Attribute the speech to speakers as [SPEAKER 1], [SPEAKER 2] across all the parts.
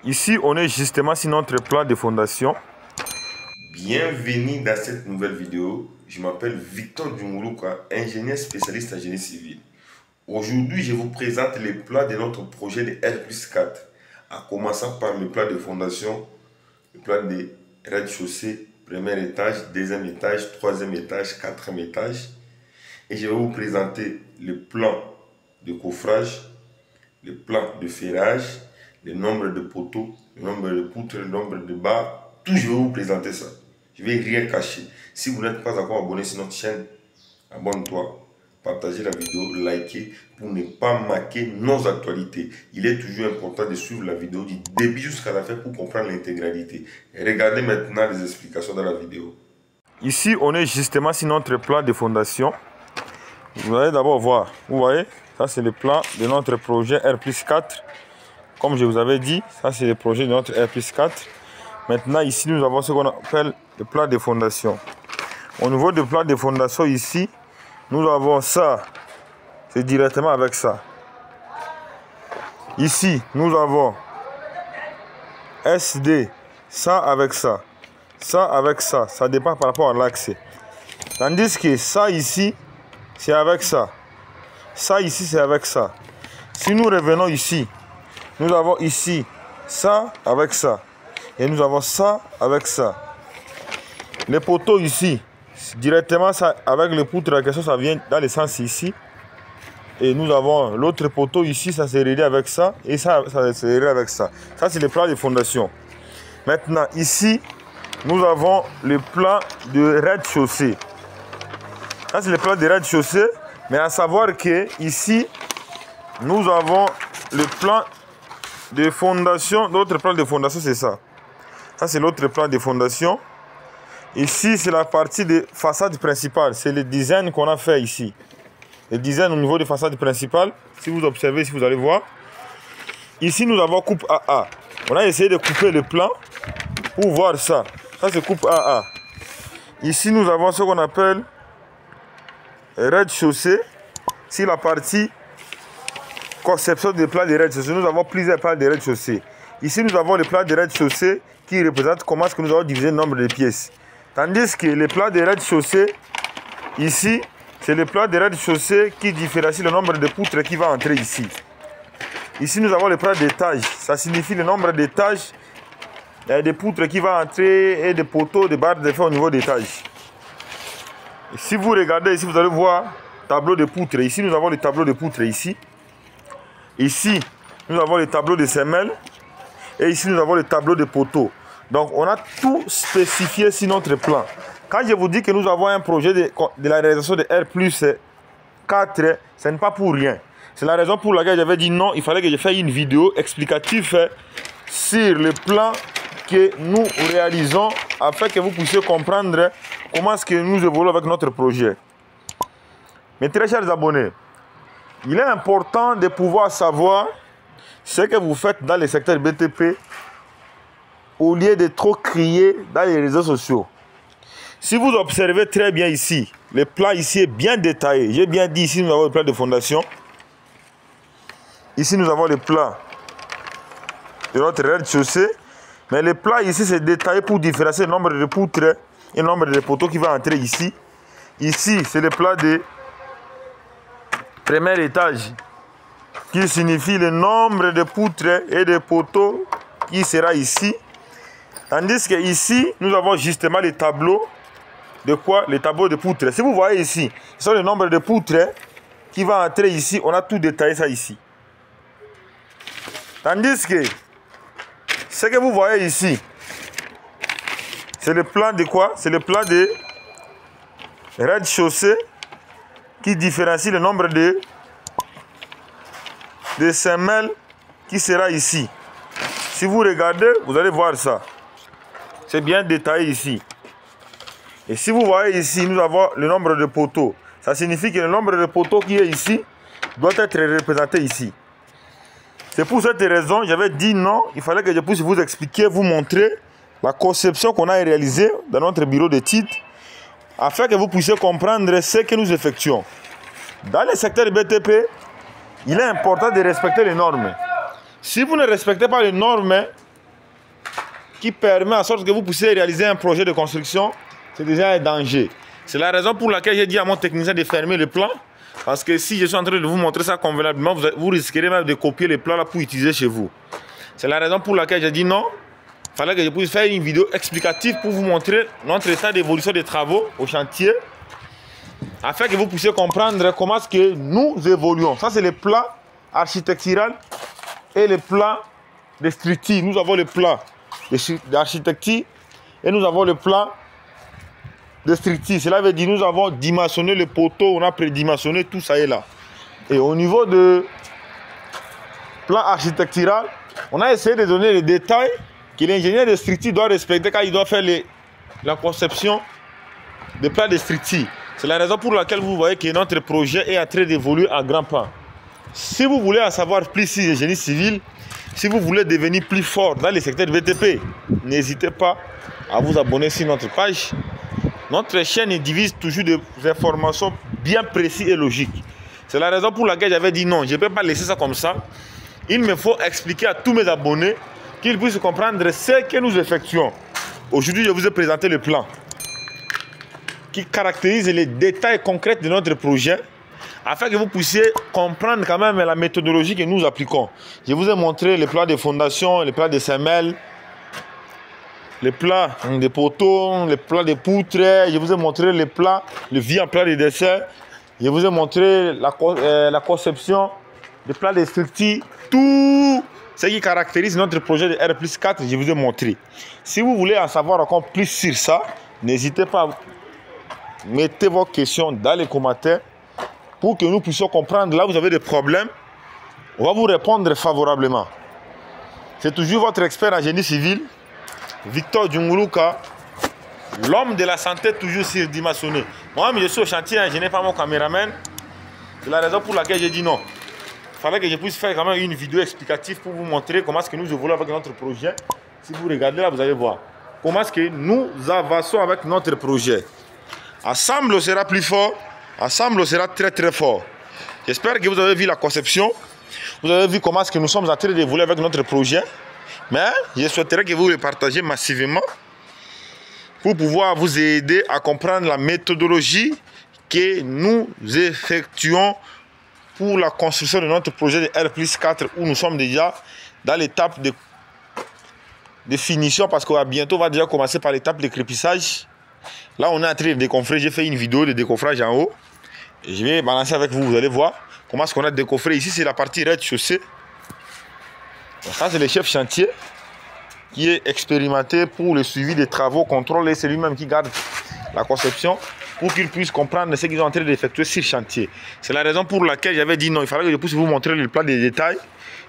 [SPEAKER 1] Ici, on est justement sur notre plan de fondation.
[SPEAKER 2] Bienvenue dans cette nouvelle vidéo. Je m'appelle Victor Djungoulouka, ingénieur spécialiste en génie civil. Aujourd'hui, je vous présente les plans de notre projet de R+4, en commençant par le plan de fondation, le plan de rez-de-chaussée, premier étage, deuxième étage, troisième étage, quatrième étage. Et je vais vous présenter le plan de coffrage, le plan de ferrage, le nombre de poteaux, le nombre de poutres, le nombre de barres. Tout, je vais vous présenter ça. Je vais rien cacher. Si vous n'êtes pas encore abonné sur notre chaîne, abonne-toi, partagez la vidéo, likez pour ne pas manquer nos actualités. Il est toujours important de suivre la vidéo du début jusqu'à la fin pour comprendre l'intégralité. Regardez maintenant les explications dans la vidéo.
[SPEAKER 1] Ici, on est justement sur notre plan de fondation. Vous allez d'abord voir, vous voyez, ça c'est le plan de notre projet R+4. Comme je vous avais dit, ça c'est le projet de notre R+4. Maintenant, ici, nous avons ce qu'on appelle le plan de fondation. Au niveau du plan de fondation, ici, nous avons ça. C'est directement avec ça. Ici, nous avons SD, ça avec ça. Ça avec ça. Ça dépend par rapport à l'accès. Tandis que ça ici, c'est avec ça. Ça ici, c'est avec ça. Si nous revenons ici, nous avons ici ça avec ça. Et nous avons ça avec ça. Les poteaux ici, directement ça, avec les poutres en question, ça vient dans le sens ici. Et nous avons l'autre poteau ici, ça s'est relié avec ça. Et ça s'est relié avec ça. Ça, c'est le plan de fondation. Maintenant, ici, nous avons le plan de rez-de-chaussée. Ça, c'est le plan de rez-de-chaussée. Mais à savoir que ici, nous avons le plan de fondation. L'autre plan de fondation, c'est ça. Ça, c'est l'autre plan de fondation. Ici, c'est la partie de façade principale. C'est le design qu'on a fait ici. Le design au niveau de façade principale. Si vous observez, si vous allez voir. Ici, nous avons coupe AA. On a essayé de couper le plan pour voir ça. Ça, c'est coupe AA. Ici, nous avons ce qu'on appelle rez-de-chaussée. C'est la partie conception des plans de rez-de-chaussée. Nous avons plusieurs plans de rez-de-chaussée. Ici, nous avons le plan de rez-de-chaussée qui représente comment est-ce que nous avons divisé le nombre de pièces. Tandis que le plan de rez-de-chaussée, ici, c'est le plan de rez-de-chaussée qui différencie le nombre de poutres qui va entrer ici. Ici, nous avons le plan d'étage. Ça signifie le nombre d'étages de poutres qui va entrer et de poteaux, de barres de fer au niveau d'étage. Si vous regardez ici, vous allez voir tableau de poutres. Ici, nous avons le tableau de poutres ici. Ici, nous avons le tableau de semelles. Et ici, nous avons le tableau de poteaux. Donc, on a tout spécifié sur notre plan. Quand je vous dis que nous avons un projet de la réalisation de R+4, ce n'est pas pour rien. C'est la raison pour laquelle j'avais dit non, il fallait que je fasse une vidéo explicative sur le plan que nous réalisons afin que vous puissiez comprendre comment est-ce que nous évoluons avec notre projet. Mes très chers abonnés, il est important de pouvoir savoir ce que vous faites dans le secteur BTP au lieu de trop crier dans les réseaux sociaux. Si vous observez très bien ici, le plan ici est bien détaillé. J'ai bien dit ici, nous avons le plan de fondation. Ici, nous avons le plan de notre rez-de-chaussée. Mais le plan ici, c'est détaillé pour différencier le nombre de poutres et le nombre de poteaux qui va entrer ici. Ici, c'est le plan de premier étage, qui signifie le nombre de poutres et de poteaux qui sera ici. Tandis que ici, nous avons justement les tableaux de quoi? Les tableaux de poutres. Si vous voyez ici, ce sont le nombre de poutres qui va entrer ici. On a tout détaillé ça ici. Tandis que ce que vous voyez ici, c'est le plan de quoi? C'est le plan de rez-de-chaussée qui différencie le nombre de semelles qui sera ici. Si vous regardez, vous allez voir ça. C'est bien détaillé ici. Et si vous voyez ici, nous avons le nombre de poteaux. Ça signifie que le nombre de poteaux qui est ici doit être représenté ici. C'est pour cette raison, j'avais dit non, il fallait que je puisse vous expliquer, vous montrer la conception qu'on a réalisée dans notre bureau d'études afin que vous puissiez comprendre ce que nous effectuons. Dans le secteur BTP, il est important de respecter les normes. Si vous ne respectez pas les normes, qui permet en sorte que vous puissiez réaliser un projet de construction, c'est déjà un danger. C'est la raison pour laquelle j'ai dit à mon technicien de fermer le plan. Parce que si je suis en train de vous montrer ça convenablement, vous risquerez même de copier le plan là pour utiliser chez vous. C'est la raison pour laquelle j'ai dit non. Il fallait que je puisse faire une vidéo explicative pour vous montrer notre état d'évolution des travaux au chantier. Afin que vous puissiez comprendre comment est-ce que nous évoluons. Ça, c'est le plan architectural et le plan de structure. Nous avons le plan d'architecture et nous avons le plan de structure. Cela veut dire que nous avons dimensionné le poteau, on a prédimensionné tout ça et là. Et au niveau de plan architectural, on a essayé de donner les détails que l'ingénieur de structure doit respecter quand il doit faire la conception des plans de structure. C'est la raison pour laquelle vous voyez que notre projet est en train d'évoluer à grands pas. Si vous voulez en savoir plus sur le génie civil, si vous voulez devenir plus fort dans le secteur VTP, n'hésitez pas à vous abonner sur notre page. Notre chaîne divise toujours des informations bien précises et logiques. C'est la raison pour laquelle j'avais dit non, je ne peux pas laisser ça comme ça. Il me faut expliquer à tous mes abonnés qu'ils puissent comprendre ce que nous effectuons. Aujourd'hui, je vous ai présenté le plan qui caractérise les détails concrets de notre projet afin que vous puissiez comprendre quand même la méthodologie que nous appliquons. Je vous ai montré les plans de fondation, les plans de semelles, les plans de poteaux, les plans de poutres. Je vous ai montré les plans, le vie en plan de dessin. Je vous ai montré la conception des plans de structure. Tout ce qui caractérise notre projet de R+4, je vous ai montré. Si vous voulez en savoir encore plus sur ça, n'hésitez pas à mettre vos questions dans les commentaires pour que nous puissions comprendre. Là où vous avez des problèmes, on va vous répondre favorablement. C'est toujours votre expert en génie civil, Victor Djunguluka, l'homme de la santé toujours surdimensionné. Moi, je suis au chantier, je n'ai pas mon caméraman. C'est la raison pour laquelle j'ai dit non. Il fallait que je puisse faire quand même une vidéo explicative pour vous montrer comment est-ce que nous évoluons avec notre projet. Si vous regardez là, vous allez voir comment est-ce que nous avançons avec notre projet. Ensemble, on sera plus fort. Ensemble, on sera très très fort. J'espère que vous avez vu la conception. Vous avez vu comment est-ce que nous sommes en train d'évoluer avec notre projet. Mais je souhaiterais que vous le partagez massivement pour pouvoir vous aider à comprendre la méthodologie que nous effectuons pour la construction de notre projet de R+4 où nous sommes déjà dans l'étape de finition parce qu'on va bientôt déjà commencer par l'étape de crépissage. Là, on est en train de décoffrer. J'ai fait une vidéo de décoffrage en haut. Et je vais balancer avec vous. Vous allez voir comment est-ce qu'on a décoffré. Ici, c'est la partie rez-de-chaussée. Ça, c'est le chef chantier qui est expérimenté pour le suivi des travaux, contrôle, et c'est lui-même qui garde la conception pour qu'il puisse comprendre ce qu'ils sont en train d'effectuer sur le chantier. C'est la raison pour laquelle j'avais dit non, il fallait que je puisse vous montrer le plan des détails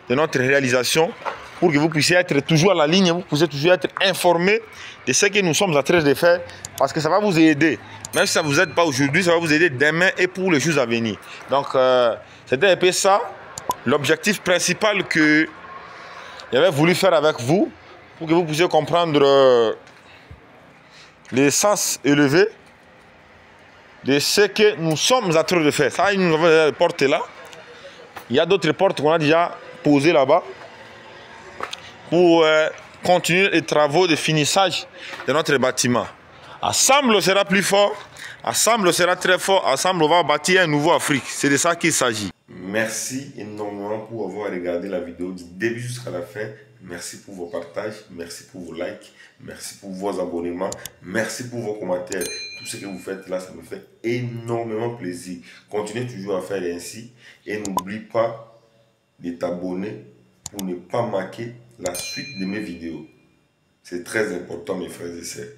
[SPEAKER 1] de notre réalisation pour que vous puissiez être toujours à la ligne, vous puissiez toujours être informé de ce que nous sommes en train de faire parce que ça va vous aider. Même si ça ne vous aide pas aujourd'hui, ça va vous aider demain et pour les jours à venir. Donc, c'était un peu ça, l'objectif principal que j'avais voulu faire avec vous pour que vous puissiez comprendre les sens élevés de ce que nous sommes en train de faire. Ça, nous avons des portes là. Il y a d'autres portes qu'on a déjà posées là-bas pour continuer les travaux de finissage de notre bâtiment. Ensemble, on sera plus fort. Ensemble, on sera très fort. Ensemble, on va bâtir un nouveau Afrique. C'est de ça qu'il s'agit.
[SPEAKER 2] Merci énormément pour avoir regardé la vidéo du début jusqu'à la fin. Merci pour vos partages, merci pour vos likes, merci pour vos abonnements, merci pour vos commentaires. Tout ce que vous faites là, ça me fait énormément plaisir. Continuez toujours à faire ainsi et n'oublie pas de t'abonner pour ne pas manquer la suite de mes vidéos. C'est très important, mes frères et sœurs.